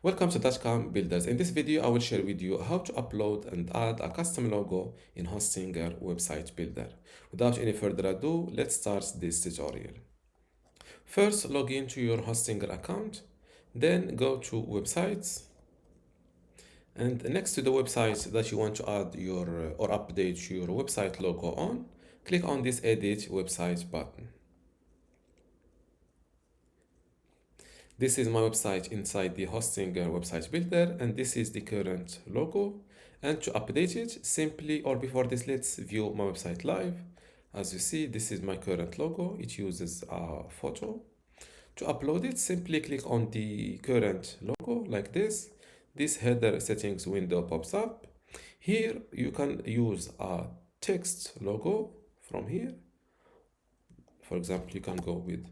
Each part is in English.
Welcome to dotcom Builders. In this video, I will share with you how to upload and add a custom logo in Hostinger website builder. Without any further ado, let's start this tutorial. First, log into your Hostinger account, then go to websites, and next to the website that you want to add your or update your website logo on, click on this edit website button. This is my website inside the Hostinger website builder, and this is the current logo. And to update it, simply, or before this, let's view my website live. As you see, this is my current logo. It uses a photo. To upload it, simply click on the current logo like this. This header settings window pops up. Here, you can use a text logo from here. For example, you can go with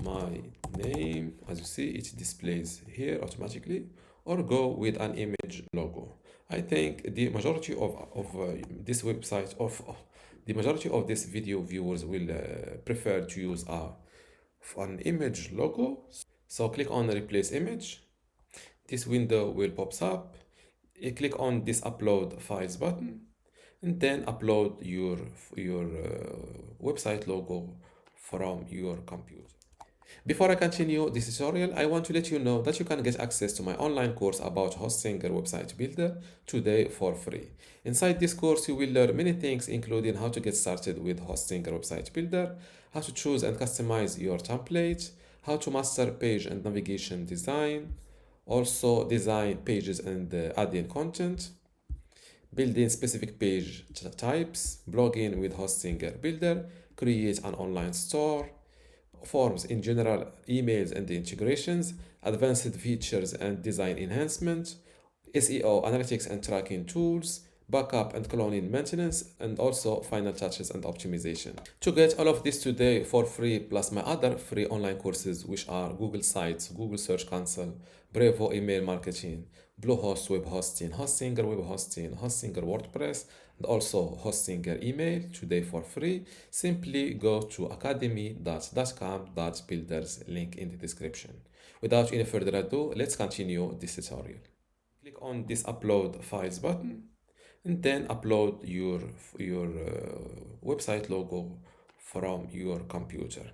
my name. As you see, it displays here automatically, or go with an image logo. I think the majority of this website the majority of this video viewers will prefer to use an image logo. So click on replace image. This window will pops up. You click on this upload files button, and then upload your website logo from your computer. Before I continue this tutorial, I want to let you know that you can get access to my online course about Hostinger website builder today for free. Inside this course, you will learn many things, including how to get started with Hostinger website builder, how to choose and customize your template, how to master page and navigation design, also design pages and add in content, building specific page types, blogging with Hostinger builder, create an online store, forms in general, emails and integrations, advanced features and design enhancement, SEO, analytics and tracking tools, backup and cloning maintenance, and also final touches and optimization. To get all of this today for free, plus my other free online courses, which are Google Sites, Google Search Console, Brevo email marketing, Bluehost web hosting, Hostinger web hosting, Hostinger WordPress, and also Hostinger email today for free, simply go to academy.dotcom.builders, link in the description. Without any further ado, let's continue this tutorial. Click on this upload files button, and then upload your website logo from your computer.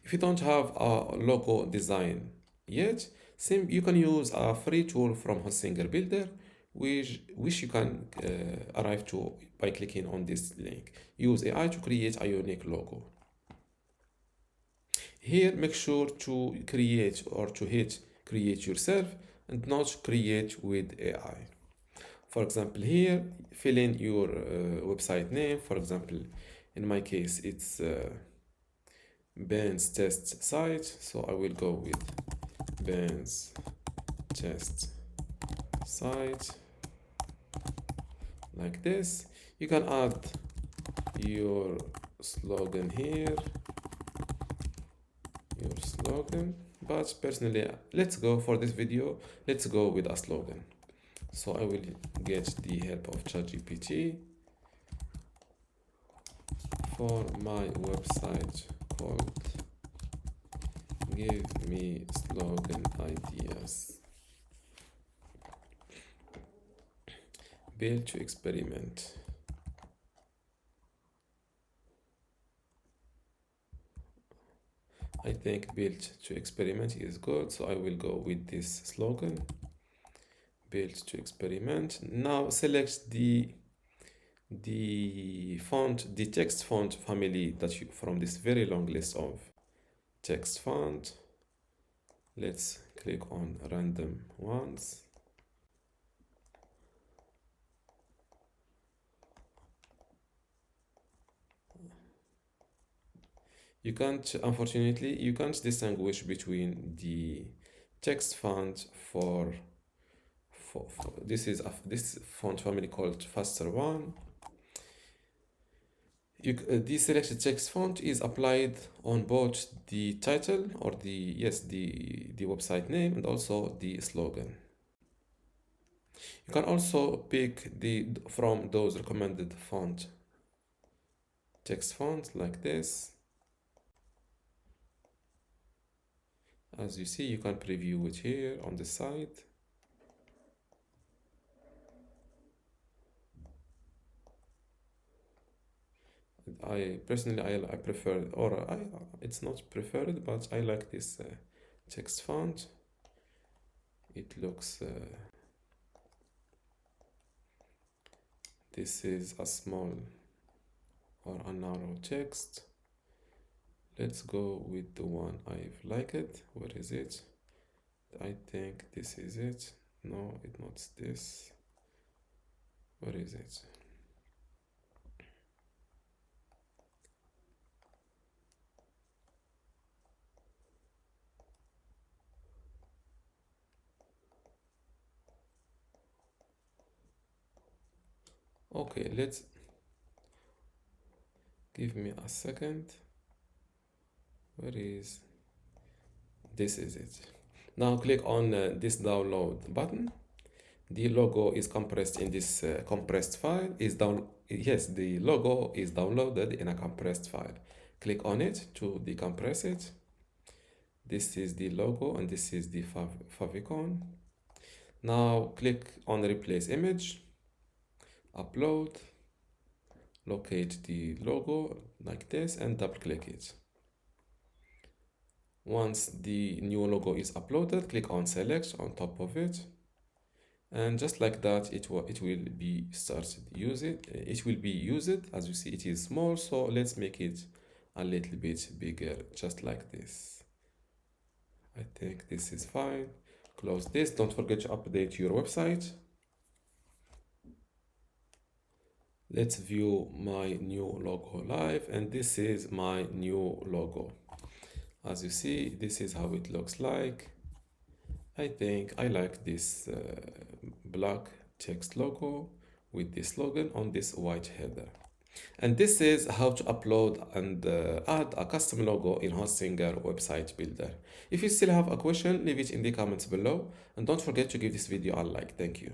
If you don't have a logo design yet, you can use a free tool from Hostinger Builder, which you can arrive to by clicking on this link. Use AI to create a unique logo. Here, make sure to create or to hit create yourself and not create with AI. For example, here, fill in your website name. For example, in my case, it's Ben's test site. So I will go with Ben's test site like this. You can add your slogan here, but personally, let's go for this video, let's go with a slogan. So I will get the help of ChatGPT for my website called Give Me Slogan Ideas. Build to experiment. I think build to experiment is good, so I will go with this slogan. Build to experiment. Now select the text font family that you from this very long list of text font. Let's click on random ones. Unfortunately, you can't distinguish between the text font for this font family called faster one. The selected text font is applied on both the title or the website name and also the slogan. You can also pick from those recommended font text fonts like this. As you see, you can preview it here on the side. I personally I prefer, or I it's not preferred, but I like this text font. It looks this is a small or a narrow text. Let's go with the one I've liked it. Where is it? I think this is it. No, it's not this. Where is it? Okay, let's give me a second. Where is this? Is it? Now click on this download button. The logo is compressed in this compressed file. Yes, the logo is downloaded in a compressed file. Click on it to decompress it. This is the logo and this is the favicon. Now click on replace image, upload, locate the logo like this and double click it. Once the new logo is uploaded, click on select on top of it, and just like that it will be started it will be used. As you see, it is small, so let's make it a little bit bigger, just like this. I think this is fine. Close this. Don't forget to update your website. Let's view my new logo live, and this is my new logo. As you see, this is how it looks like. I think I like this black text logo with this slogan on this white header. And this is how to upload and add a custom logo in Hostinger Website Builder. If you still have a question, leave it in the comments below, and don't forget to give this video a like. Thank you.